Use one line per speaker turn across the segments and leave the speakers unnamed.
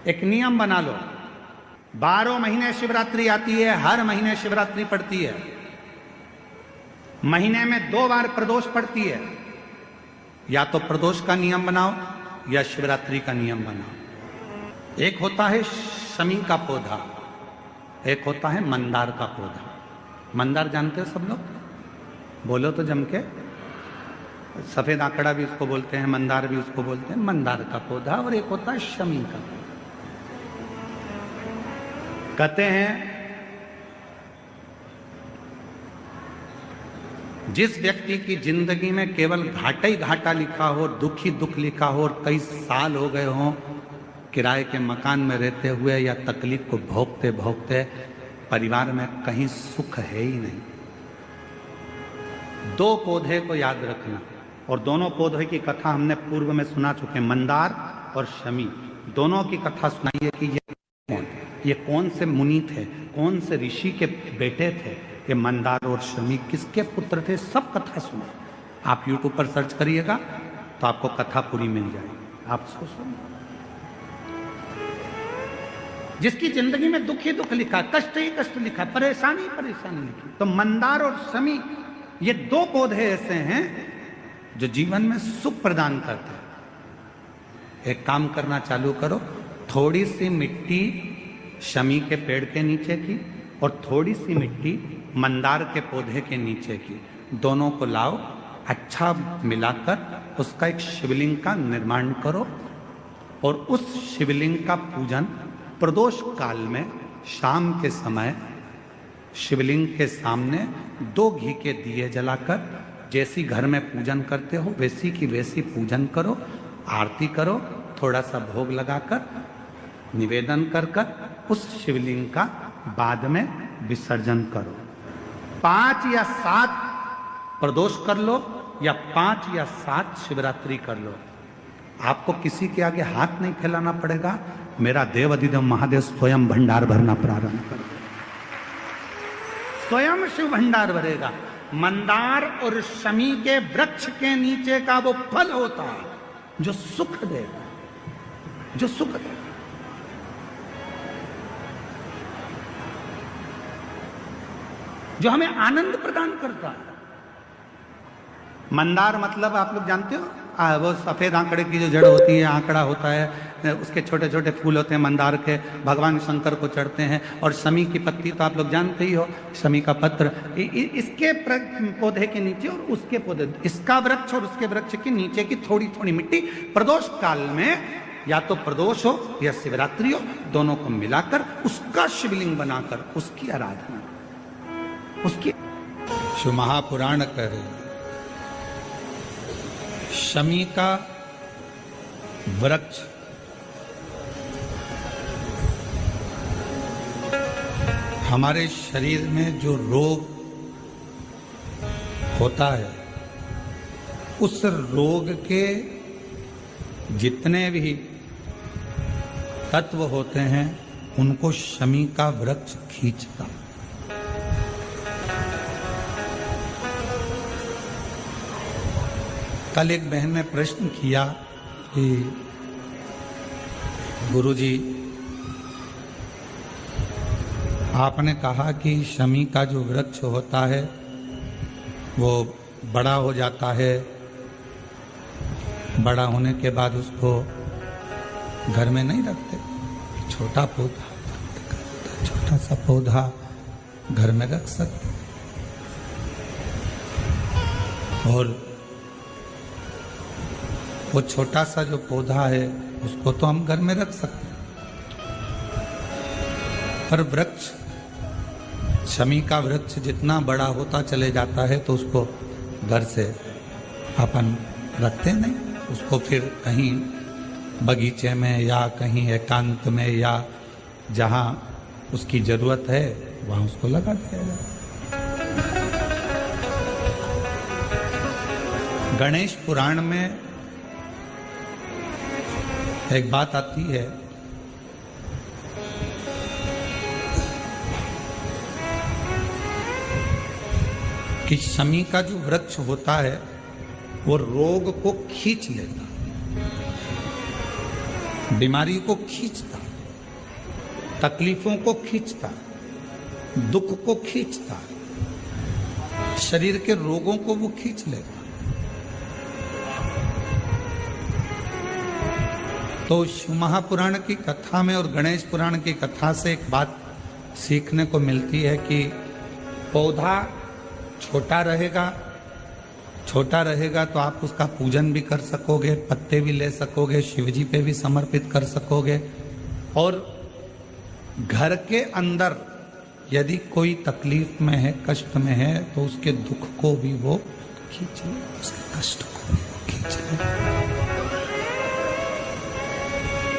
एक नियम बना लो, 12 महीने शिवरात्रि आती है, हर महीने शिवरात्रि पड़ती है, महीने में 2 बार प्रदोष पड़ती है। या तो प्रदोष का नियम बनाओ या शिवरात्रि का नियम बनाओ। एक होता है शमी का पौधा, एक होता है मंदार का पौधा। मंदार जानते हो सब लोग? बोलो तो जम के। सफेद आंकड़ा भी उसको बोलते हैं, मंदार भी उसको बोलते हैं। मंदार का पौधा और एक होता है शमी का। कहते हैं जिस व्यक्ति की जिंदगी में केवल घाटा ही घाटा लिखा हो, दुख ही दुख लिखा हो और कई साल हो गए हों किराए के मकान में रहते हुए या तकलीफ को भोगते भोगते, परिवार में कहीं सुख है ही नहीं, 2 पौधे को याद रखना। और दोनों पौधे की कथा हमने पूर्व में सुना चुके, मंदार और शमी। दोनों की कथा सुनाइए कि ये कौन से मुनि थे, कौन से ऋषि के बेटे थे, ये मंदार और शमी किसके पुत्र थे, सब कथा सुने। आप YouTube पर सर्च करिएगा तो आपको कथा पूरी मिल जाएगी। आप उसको सुनिए। जिसकी जिंदगी में दुख ही दुख लिखा, कष्ट ही कष्ट लिखा, परेशानी परेशानी लिखी, तो मंदार और शमी ये 2 पौधे ऐसे हैं जो जीवन में सुख प्रदान करते हैं। एक काम करना चालू करो, थोड़ी सी मिट्टी शमी के पेड़ के नीचे की और थोड़ी सी मिट्टी मंदार के पौधे के नीचे की, दोनों को लाओ, अच्छा मिलाकर उसका एक शिवलिंग का निर्माण करो और उस शिवलिंग का पूजन प्रदोष काल में शाम के समय शिवलिंग के सामने 2 घी के दिए जलाकर, जैसी घर में पूजन करते हो वैसी की वैसी पूजन करो, आरती करो, थोड़ा सा भोग लगाकर निवेदन कर कर उस शिवलिंग का बाद में विसर्जन करो। 5 या 7 प्रदोष कर लो या 5 या 7 शिवरात्रि कर लो। आपको किसी के आगे हाथ नहीं फैलाना पड़ेगा। मेरा देव अधिदेव महादेव स्वयं भंडार भरना प्रारंभ कर दे, स्वयं शिव भंडार भरेगा। मंदार और शमी के वृक्ष के नीचे का वो फल होता है जो सुख देगा, जो सुख देगा। जो हमें आनंद प्रदान करता है। मंदार मतलब आप लोग जानते हो, वो सफेद आंकड़े की जो जड़ होती है, आंकड़ा होता है, उसके छोटे छोटे फूल होते हैं मंदार के, भगवान शंकर को चढ़ते हैं। और शमी की पत्ती तो आप लोग जानते ही हो, शमी का पत्र, इसके पौधे के नीचे और उसके पौधे, इसका वृक्ष और उसके वृक्ष के नीचे की थोड़ी थोड़ी मिट्टी प्रदोष काल में या तो प्रदोष हो या शिवरात्रि हो, दोनों को मिलाकर उसका शिवलिंग बनाकर उसकी आराधना, उसकी। शिव महापुराण कह रहे शमी का वृक्ष हमारे शरीर में जो रोग होता है, उस रोग के जितने भी तत्व होते हैं उनको शमी का वृक्ष खींचता। कल एक बहन ने प्रश्न किया कि गुरुजी, आपने कहा कि शमी का जो वृक्ष होता है वो बड़ा हो जाता है, बड़ा होने के बाद उसको घर में नहीं रखते, छोटा पौधा, छोटा सा पौधा घर में रख सकते। और वो छोटा सा जो पौधा है उसको तो हम घर में रख सकते हैं, पर वृक्ष, शमी का वृक्ष जितना बड़ा होता चले जाता है तो उसको घर से अपन रखते नहीं, उसको फिर कहीं बगीचे में या कहीं एकांत में या जहाँ उसकी जरूरत है वहाँ उसको लगा दिया जाए। गणेश पुराण में एक बात आती है कि शमी का जो वृक्ष होता है वो रोग को खींच लेता, बीमारी को खींचता। तकलीफों को खींचता, दुख को खींचता, शरीर के रोगों को वो खींच लेता। तो शिव महापुराण की कथा में और गणेश पुराण की कथा से एक बात सीखने को मिलती है कि पौधा छोटा रहेगा तो आप उसका पूजन भी कर सकोगे, पत्ते भी ले सकोगे, शिवजी पे भी समर्पित कर सकोगे। और घर के अंदर यदि कोई तकलीफ में है, कष्ट में है, तो उसके दुख को भी वो खींच ले, उसके कष्ट को भी वो खींच ले,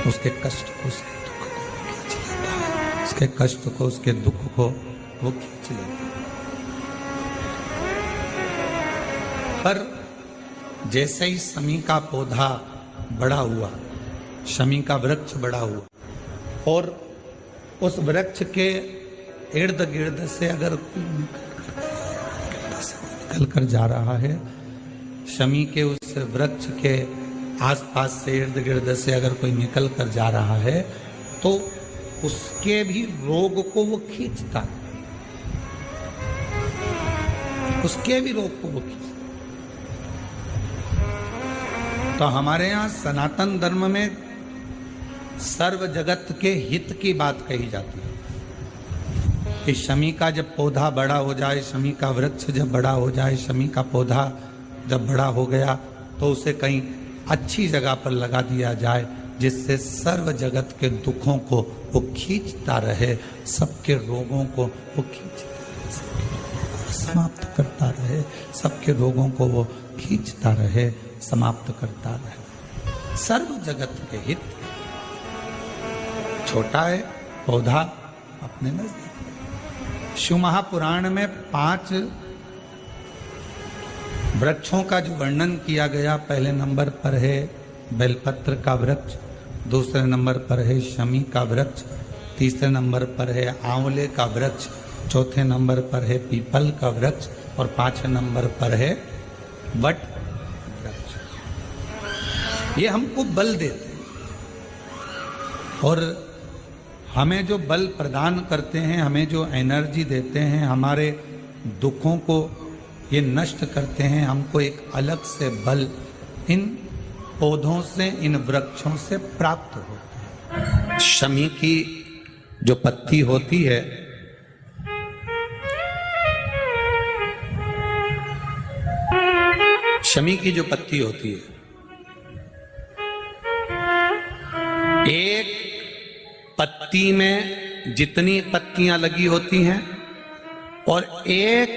उसके कष्ट को, उसके दुख को खींच लेता है, उसके कष्ट को, उसके दुख को वो खींच लेता है। पर जैसे ही शमी का पौधा बड़ा हुआ, शमी का वृक्ष बड़ा हुआ, और उस वृक्ष के इर्द गिर्द से अगर निकल कर जा रहा है, शमी के उस वृक्ष के आसपास से, इर्द गिर्द से अगर कोई निकल कर जा रहा है, तो उसके भी रोग को वो खींचता है, उसके भी रोग को वो खींचता। तो हमारे यहाँ सनातन धर्म में सर्व जगत के हित की बात कही जाती है कि शमी का जब पौधा बड़ा हो जाए, शमी का वृक्ष जब बड़ा हो जाए, शमी का पौधा जब बड़ा हो गया, तो उसे कहीं अच्छी जगह पर लगा दिया जाए, जिससे सर्व जगत के दुखों को वो खींचता रहे, सबके रोगों को वो खींचता रहे, समाप्त करता रहे, सबके रोगों को वो खींचता रहे, समाप्त करता रहे। सर्व जगत के हित। छोटा है पौधा अपने नजदीक। शिव महापुराण में 5 वृक्षों का जो वर्णन किया गया, पहले नंबर पर है बेलपत्र का वृक्ष, दूसरे नंबर पर है शमी का वृक्ष, तीसरे नंबर पर है आंवले का वृक्ष, चौथे नंबर पर है पीपल का वृक्ष, और 5वें नंबर पर है वट वृक्ष। ये हमको बल देते हैं और हमें जो बल प्रदान करते हैं, हमें जो एनर्जी देते हैं, हमारे दुखों को ये नष्ट करते हैं। हमको एक अलग से बल इन पौधों से, इन वृक्षों से प्राप्त होता है। शमी की जो पत्ती होती है, शमी की जो पत्ती होती है, एक पत्ती में जितनी पत्तियां लगी होती हैं और एक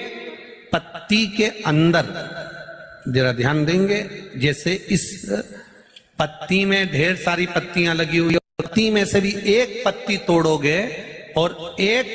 पत्ती के अंदर, जरा ध्यान देंगे, जैसे इस पत्ती में ढेर सारी पत्तियां लगी हुई है, पत्ती में से भी एक पत्ती तोड़ोगे और एक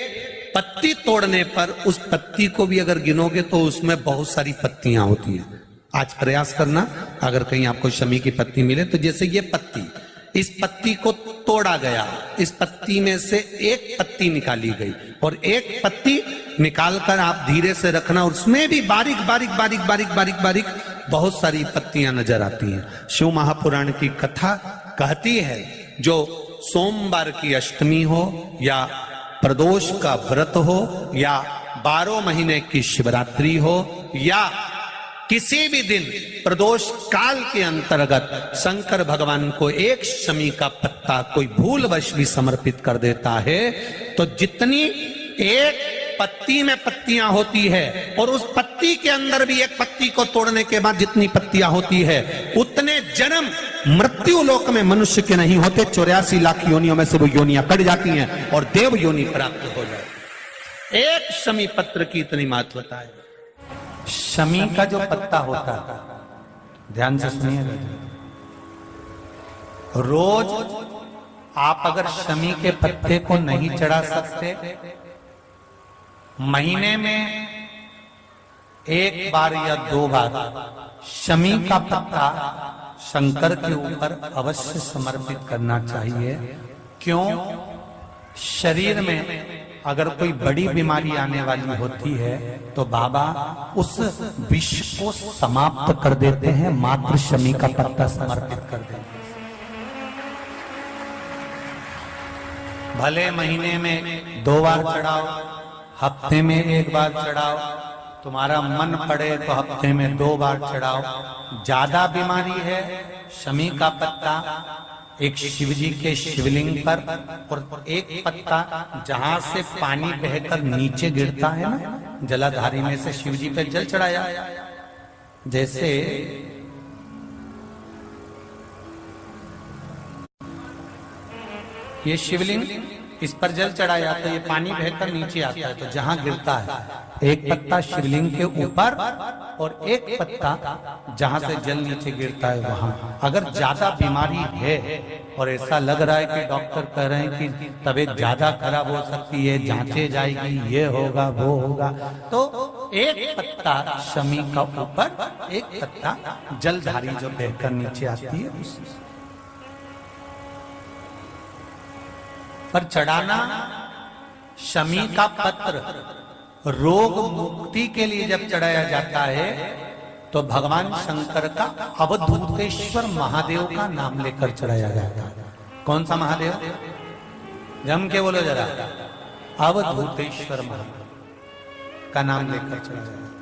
पत्ती तोड़ने पर उस पत्ती को भी अगर गिनोगे तो उसमें बहुत सारी पत्तियां होती हैं। आज प्रयास करना, अगर कहीं आपको शमी की पत्ती मिले तो जैसे ये पत्ती, इस पत्ती को तोड़ा गया, इस पत्ती में से एक पत्ती निकाली गई और एक पत्ती निकालकर आप धीरे से रखना, उसमें भी बारीक बारीक बारीक बारीक बारीक बारीक बहुत सारी पत्तियां नजर आती हैं। शिव महापुराण की कथा कहती है, जो सोमवार की अष्टमी हो या प्रदोष का व्रत हो या 12 महीने की शिवरात्रि हो या किसी भी दिन प्रदोष काल के अंतर्गत शंकर भगवान को एक शमी का पत्ता कोई भूलवश भी समर्पित कर देता है, तो जितनी एक पत्ती में पत्तियां होती है और उस पत्ती के अंदर भी एक पत्ती को तोड़ने के बाद जितनी पत्तियां होती है, उतने जन्म मृत्यु लोक में मनुष्य के नहीं होते। 84 लाख योनियों में से वो योनियां कट जाती हैं और देव योनि प्राप्त हो जाए। एक शमी पत्र की इतनी महत्वता है। शमी का जो पत्ता होता है, ध्यान से सुनिएगा, रोज आप अगर शमी के पत्ते को नहीं चढ़ा सकते, महीने में 1 बार या 2 बार शमी का पत्ता शंकर के ऊपर अवश्य समर्पित करना चाहिए। क्यों? शरीर में अगर कोई बड़ी बीमारी आने वाली होती है तो बाबा उस विष को समाप्त कर देते हैं, मात्र शमी का पत्ता समर्पित कर देते हैं। भले महीने में 2 बार चढ़ाओ, हफ्ते में 1 बार चढ़ाओ, तुम्हारा मन पड़े तो हफ्ते में 2 बार चढ़ाओ। ज्यादा बीमारी है, शमी का पत्ता एक शिवजी के शिवलिंग पर, और एक पत्ता जहां से पानी बहकर नीचे गिरता है ना, जलाधारी में से शिवजी पे जल चढ़ाया। जैसे ये शिवलिंग, इस पर जल चढ़ाया तो ये पानी बहकर नीचे आता है, तो जहां गिरता है एक पत्ता शिवलिंग के ऊपर और एक पत्ता जहां से जल नीचे गिरता है वहां। अगर ज्यादा बीमारी है और ऐसा लग रहा है कि डॉक्टर कह रहे हैं कि तबीयत ज्यादा खराब हो सकती है, जांचे जाएगी, ये होगा वो होगा, तो एक पत्ता शमी का ऊपर, एक पत्ता जलधारी जो बहकर नीचे आती है पर चढ़ाना। शमी का पत्र रोग मुक्ति के लिए जब चढ़ाया जाता है तो भगवान शंकर का अवधूतेश्वर महादेव का नाम लेकर चढ़ाया जाता है। कौन सा महादेव? जम के बोलो जरा। अवधूतेश्वर महादेव का नाम लेकर चढ़ाया जाता है।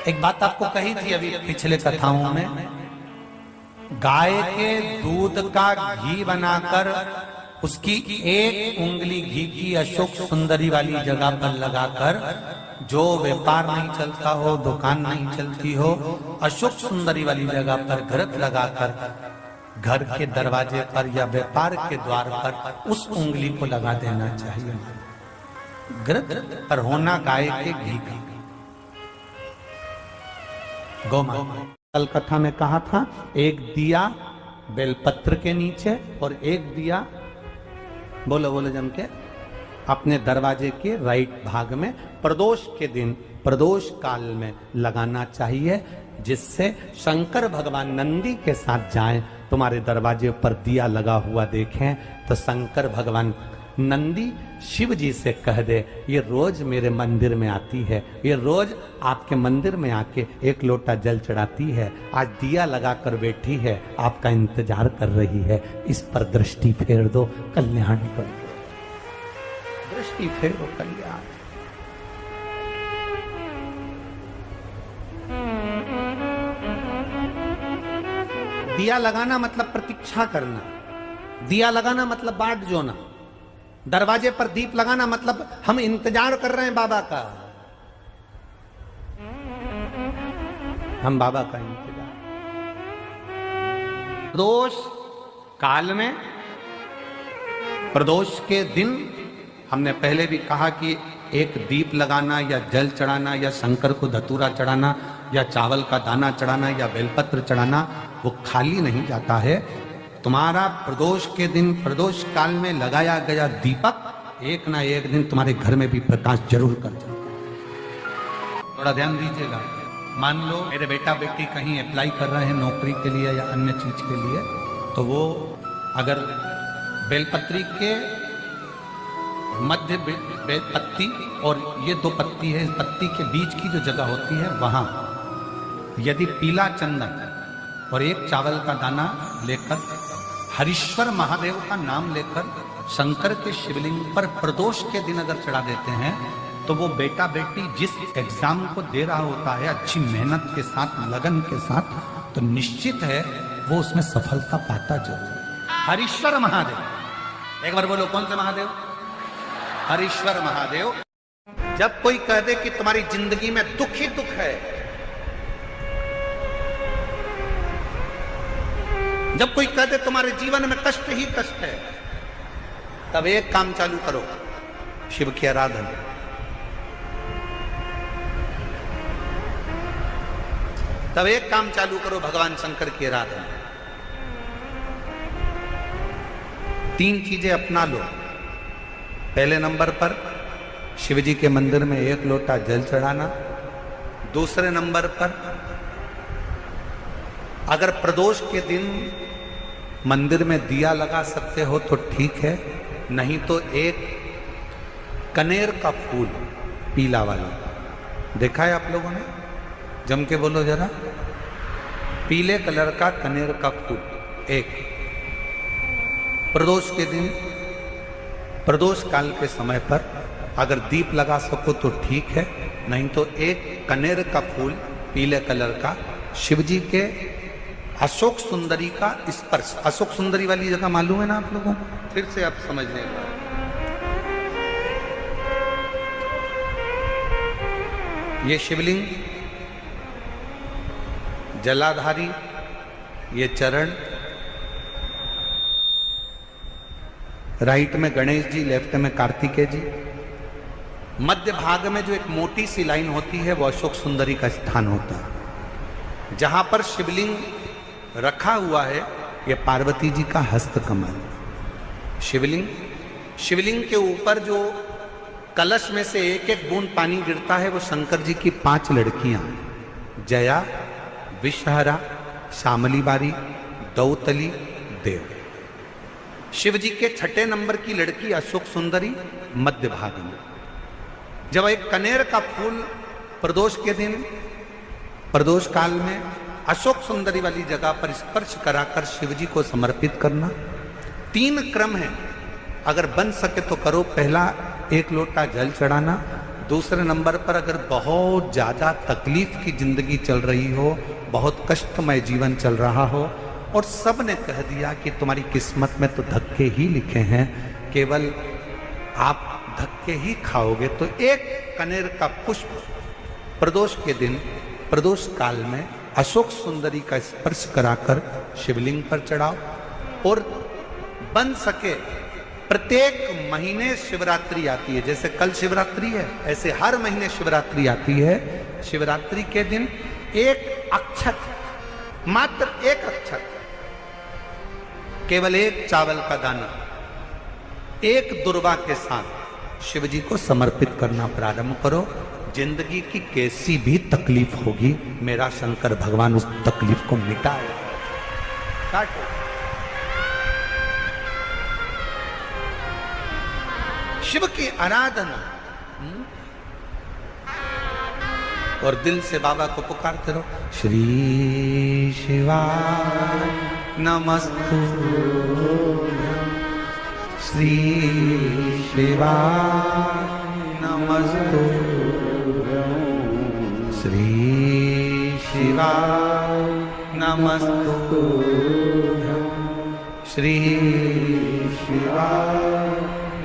एक बात आपको कही थी अभी पिछले कथाओं में, गाय के दूध का घी बनाकर उसकी 1 उंगली घी की अशोक सुंदरी वाली जगह पर लगाकर, जो व्यापार नहीं चलता हो, दुकान नहीं चलती हो, अशोक सुंदरी वाली जगह पर घृत लगाकर घर के दरवाजे पर या व्यापार के द्वार पर उस उंगली को लगा देना चाहिए। घृत पर होना गाय के घी का। गौ माता कल कथा में कहा था, एक दिया बेलपत्र के नीचे और एक दिया, बोलो बोलो जम के, अपने दरवाजे के राइट भाग में प्रदोष के दिन, प्रदोष काल में लगाना चाहिए, जिससे शंकर भगवान नंदी के साथ जाएं, तुम्हारे दरवाजे पर दिया लगा हुआ देखें तो शंकर भगवान नंदी शिव जी से कह दे, ये रोज मेरे मंदिर में आती है, ये रोज आपके मंदिर में आके 1 लोटा जल चढ़ाती है, आज दिया लगाकर बैठी है, आपका इंतजार कर रही है, इस पर दृष्टि फेर दो, कल्याण कर दो। दृष्टि फेरो, कल्याण। दिया लगाना मतलब प्रतीक्षा करना, दिया लगाना मतलब बाट जोना, दरवाजे पर दीप लगाना मतलब हम इंतजार कर रहे हैं बाबा का, हम बाबा का इंतजार। प्रदोष काल में, प्रदोष के दिन हमने पहले भी कहा कि एक दीप लगाना या जल चढ़ाना या शंकर को धतूरा चढ़ाना या चावल का दाना चढ़ाना या बेलपत्र चढ़ाना वो खाली नहीं जाता है। तुम्हारा प्रदोष के दिन, प्रदोष काल में लगाया गया दीपक एक ना एक दिन तुम्हारे घर में भी प्रकाश जरूर कर जाएगा। थोड़ा ध्यान दीजिएगा। मान लो मेरे बेटा बेटी कहीं अप्लाई कर रहे हैं नौकरी के लिए या अन्य चीज के लिए, तो वो अगर बेलपत्री के मध्य बेलपत्ती और ये 2 पत्ती है, इस पत्ती के बीच की जो जगह होती है वहां यदि पीला चंदन और 1 चावल का दाना लेकर हरीश्वर महादेव का नाम लेकर शंकर के शिवलिंग पर प्रदोष के दिन अगर चढ़ा देते हैं तो वो बेटा बेटी जिस एग्जाम को दे रहा होता है अच्छी मेहनत के साथ, लगन के साथ, तो निश्चित है वो उसमें सफलता पाता जरूर। हरीश्वर महादेव, एक बार बोलो कौन से महादेव? हरीश्वर महादेव। जब कोई कह दे कि तुम्हारी जिंदगी में दुख ही दुख है, जब कोई कह दे तुम्हारे जीवन में कष्ट ही कष्ट है, तब एक काम चालू करो, शिव की आराधना। तब एक काम चालू करो, भगवान शंकर की आराधना। 3 चीजें अपना लो। पहले नंबर पर शिव जी के मंदिर में 1 लोटा जल चढ़ाना। दूसरे नंबर पर अगर प्रदोष के दिन मंदिर में दिया लगा सकते हो तो ठीक है, नहीं तो एक कनेर का फूल पीला वाला, देखा है आप लोगों ने? जम के बोलो जरा। पीले कलर का कनेर का फूल, एक प्रदोष के दिन, प्रदोष काल के समय पर अगर दीप लगा सको तो ठीक है, नहीं तो एक कनेर का फूल पीले कलर का शिव जी के अशोक सुंदरी का स्पर्श। अशोक सुंदरी वाली जगह मालूम है ना आप लोगों को? फिर से आप समझ लें। ये शिवलिंग, जलाधारी, ये चरण, राइट में गणेश जी, लेफ्ट में कार्तिकेय जी, मध्य भाग में जो एक मोटी सी लाइन होती है वो अशोक सुंदरी का स्थान होता है। जहां पर शिवलिंग रखा हुआ है ये पार्वती जी का हस्त कमल। शिवलिंग के ऊपर जो कलश में से एक एक बूंद पानी गिरता है वो शंकर जी की 5 लड़कियां, जया, विषहरा, शामली बारी, दौतली, देव। शिव जी के 6ठे नंबर की लड़की अशोक सुंदरी मध्य भाग में। जब एक कनेर का फूल प्रदोष के दिन, प्रदोष काल में अशोक सुंदरी वाली जगह पर स्पर्श कराकर शिव जी को समर्पित करना। 3 क्रम है, अगर बन सके तो करो। पहला 1 लोटा जल चढ़ाना। दूसरे नंबर पर अगर बहुत ज्यादा तकलीफ की जिंदगी चल रही हो, बहुत कष्टमय जीवन चल रहा हो और सब ने कह दिया कि तुम्हारी किस्मत में तो धक्के ही लिखे हैं, केवल आप धक्के ही खाओगे, तो 1 कनेर का पुष्प प्रदोष के दिन, प्रदोष काल में अशोक सुंदरी का स्पर्श कराकर शिवलिंग पर चढ़ाओ। और बन सके प्रत्येक महीने शिवरात्रि आती है, जैसे कल शिवरात्रि है ऐसे हर महीने शिवरात्रि आती है। शिवरात्रि के दिन 1 अक्षत, मात्र 1 अक्षत, केवल 1 चावल का दाना, 1 दुर्वा के साथ शिव जी को समर्पित करना प्रारंभ करो। जिंदगी की कैसी भी तकलीफ होगी, मेरा शंकर भगवान उस तकलीफ को मिटाएगा। काटो। शिव की आराधना और दिल से बाबा को पुकारते रहो। श्री शिवाय नमस्तुभ्यं, श्री शिवाय नमस्तुभ्यं, श्री शिवाय नमस्तुभ्यं, श्री शिवाय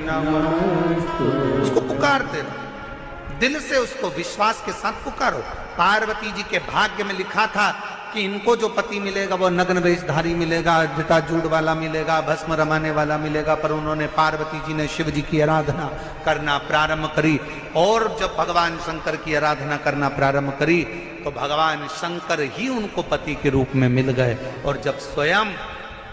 नमस्तुभ्यं। उसको पुकारते रहो, दिल से उसको विश्वास के साथ पुकारो। पार्वती जी के भाग्य में लिखा था कि इनको जो पति मिलेगा वो नग्न वेशधारी मिलेगा, जटाजूट वाला मिलेगा, भस्म रमाने वाला मिलेगा, पर उन्होंने, पार्वती जी ने शिव जी की आराधना करना प्रारंभ करी। और जब भगवान शंकर की आराधना करना प्रारंभ करी तो भगवान शंकर ही उनको पति के रूप में मिल गए। और जब स्वयं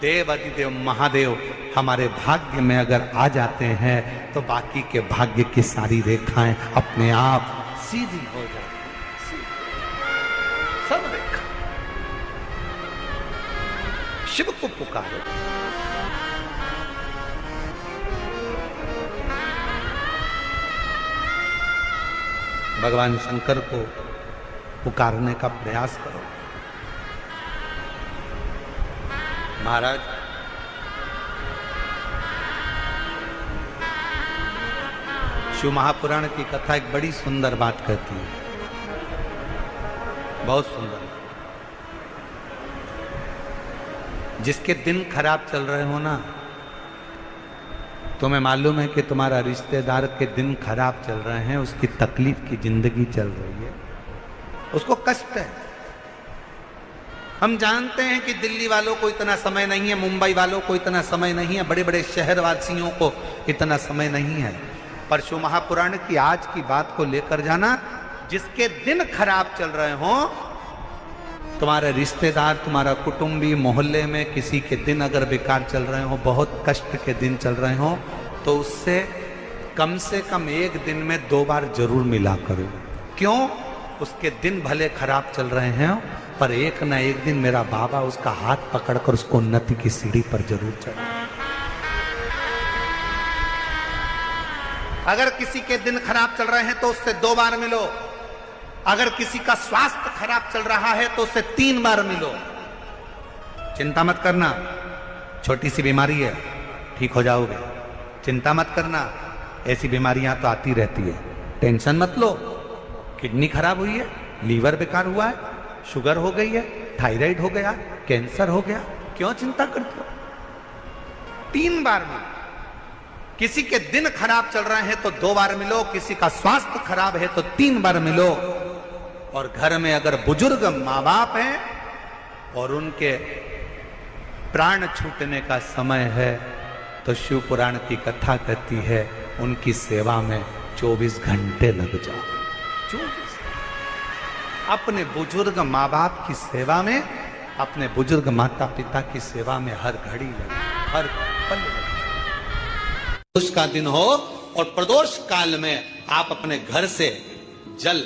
देव अधिदेव महादेव हमारे भाग्य में अगर आ जाते हैं तो बाकी के भाग्य की सारी रेखाएं अपने आप सीधी हो जाती हैं। सब रेखा शिव को पुकारो। भगवान शंकर को पुकारने का प्रयास करो। महाराज, शिव महापुराण की कथा एक बड़ी सुंदर बात कहती है, बहुत सुंदर। जिसके दिन खराब चल रहे हो ना, तुम्हें मालूम है कि तुम्हारा रिश्तेदार के दिन खराब चल रहे हैं, उसकी तकलीफ की जिंदगी चल रही है, उसको कष्ट है। हम जानते हैं कि दिल्ली वालों को इतना समय नहीं है, मुंबई वालों को इतना समय नहीं है, बड़े बड़े शहर वासियों को इतना समय नहीं है, पर शिव महापुराण की आज की बात को लेकर जाना। जिसके दिन खराब चल रहे हो, तुम्हारे रिश्तेदार, तुम्हारा कुटुंबी, मोहल्ले में किसी के दिन अगर बेकार चल रहे हो, बहुत कष्ट के दिन चल रहे हो, तो उससे कम से कम 1 दिन में 2 बार जरूर मिला करो। क्यों? उसके दिन भले खराब चल रहे हैं, पर एक न एक दिन मेरा बाबा उसका हाथ पकड़कर उसको उन्नति की सीढ़ी पर जरूर चढ़ा। अगर किसी के दिन खराब चल रहे हैं तो उससे 2 बार मिलो। अगर किसी का स्वास्थ्य खराब चल रहा है तो उससे 3 बार मिलो। चिंता मत करना, छोटी सी बीमारी है, ठीक हो जाओगे। चिंता मत करना, ऐसी बीमारियां तो आती रहती है, टेंशन मत लो। किडनी खराब हुई है, लीवर बेकार हुआ है, शुगर हो गई है, थायराइड हो गया, कैंसर हो गया, क्यों चिंता करते हो? 3 बार मिलो। किसी के दिन खराब चल रहे हैं तो 2 बार मिलो, किसी का स्वास्थ्य खराब है तो 3 बार मिलो। और घर में अगर बुजुर्ग माँ बाप हैं और उनके प्राण छूटने का समय है तो शिव पुराण की कथा कहती है उनकी सेवा में 24 घंटे लग जाओ। 24 अपने बुजुर्ग माँ बाप की सेवा में, अपने बुजुर्ग माता पिता की सेवा में हर घड़ी लगे, हर पल लगे। प्रदोष का दिन हो और प्रदोष काल में आप अपने घर से जल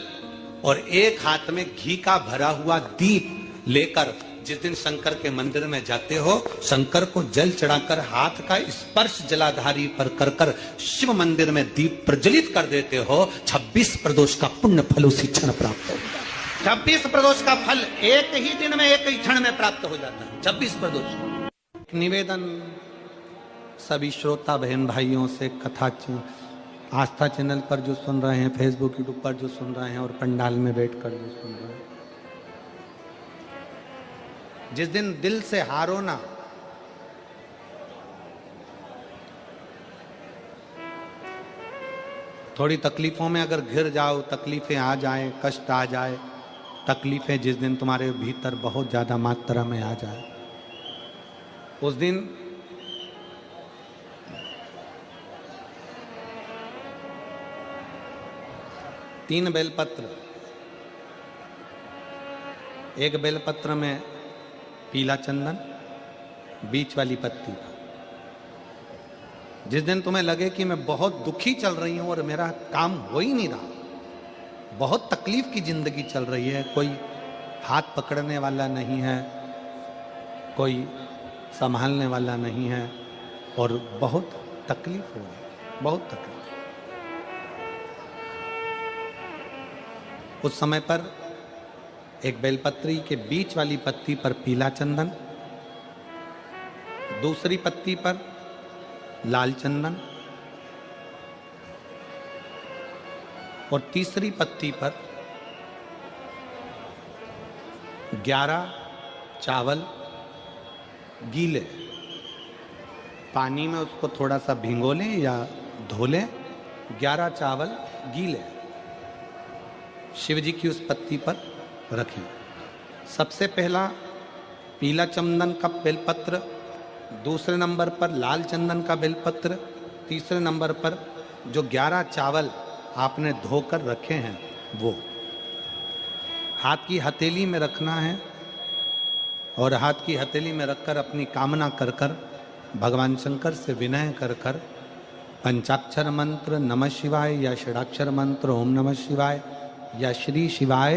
और एक हाथ में घी का भरा हुआ दीप लेकर जिस दिन शंकर के मंदिर में जाते हो, शंकर को जल चढ़ाकर हाथ का स्पर्श जलाधारी पर कर कर शिव मंदिर में दीप प्रज्वलित कर देते हो, 26 प्रदोष का पुण्य फल उसी क्षण प्राप्त होता है। 26 प्रदोष का फल एक ही दिन में, एक ही क्षण में प्राप्त हो जाता है। 26 प्रदोष। निवेदन सभी श्रोता बहन भाइयों से, कथा आस्था चैनल पर जो सुन रहे हैं, फेसबुक यूट्यूब पर जो सुन रहे हैं और पंडाल में बैठकर जो सुन रहे हैं, जिस दिन दिल से हारो ना, थोड़ी तकलीफों में अगर घिर जाओ, तकलीफें आ जाए, कष्ट आ जाए, तकलीफें जिस दिन तुम्हारे भीतर बहुत ज्यादा मात्रा में आ जाए, उस दिन तीन बेलपत्र, एक बेलपत्र में पीला चंदन, बीच वाली पत्ती। जिस दिन तुम्हें लगे कि मैं बहुत दुखी चल रही हूं और मेरा काम हो ही नहीं रहा, बहुत तकलीफ की जिंदगी चल रही है, कोई हाथ पकड़ने वाला नहीं है, कोई संभालने वाला नहीं है और बहुत तकलीफ हो रही, बहुत तकलीफ। उस समय पर एक बेलपत्री के बीच वाली पत्ती पर पीला चंदन, दूसरी पत्ती पर लाल चंदन और तीसरी पत्ती पर 11 चावल गीले, पानी में उसको थोड़ा सा भिगो लें या धो लें, 11 चावल गीले शिव जी की उस पत्ती पर रखें। सबसे पहला पीला चंदन का बेलपत्र, दूसरे नंबर पर लाल चंदन का बेलपत्र, तीसरे नंबर पर जो 11 चावल आपने धोकर रखे हैं वो हाथ की हथेली में रखना है और हाथ की हथेली में रखकर अपनी कामना कर कर भगवान शंकर से विनय कर कर पंचाक्षर मंत्र नमः शिवाय या षडाक्षर मंत्र ओम नमः शिवाय या श्री शिवाय